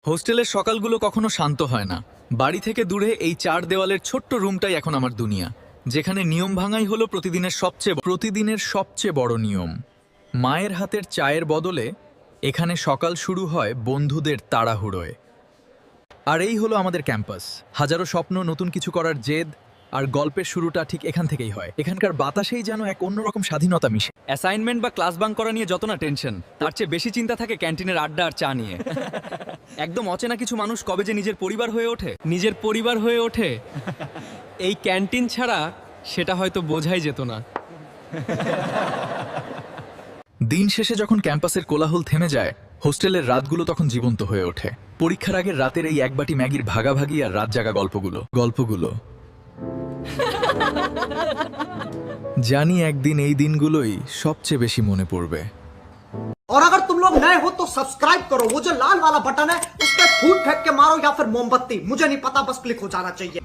হোস্টেলের সকালগুলো কখনো শান্ত হয় না। বাড়ি থেকে দূরে এই 4 দেওয়ালের ছোট্ট রুমটাই এখন আমার দুনিয়া, যেখানে নিয়ম ভাঙাই হলো প্রতিদিনের সবচেয়ে বড় নিয়ম। মায়ের হাতের চায়ের বদলে এখানে সকাল শুরু হয় বন্ধুদের তাড়াহুড়োয়। আর এই হলো আমাদের ক্যাম্পাস। হাজারো স্বপ্ন, নতুন কিছু করার জেদ, আর গল্পের শুরুটা ঠিক এখান থেকেই হয়। এখানকার বাতাসেই যেন এক অন্যরকম স্বাধীনতা মিশে। অ্যাসাইনমেন্ট বা ক্লাস বাঙ্ক করা নিয়ে যত না টেনশন, তার চেয়ে বেশি চিন্তা থাকে ক্যান্টিনের আড্ডা আর চা নিয়ে। একদম অচেনা কিছু মানুষ কবে যে নিজের পরিবার হয়ে ওঠে এই ক্যান্টিন ছাড়া সেটা হয়তো বোঝাই যেত না। দিন শেষে যখন ক্যাম্পাসের কোলাহল থেমে যায়, হোস্টেলের রাতগুলো তখন জীবন্ত হয়ে ওঠে। পরীক্ষার আগের রাতের এই এক বাটি ম্যাগির ভাগাভাগি আর রাত জাগা গল্পগুলো জানি একদিন এই দিনগুলোই সবচেয়ে বেশি মনে পড়বে। और अगर तुम लोग नए हो तो सब्सक्राइब करो, वो जो लाल वाला बटन है उस पर फूट फेंक के मारो या फिर मोमबत्ती, मुझे नहीं पता, बस क्लिक हो जाना चाहिए।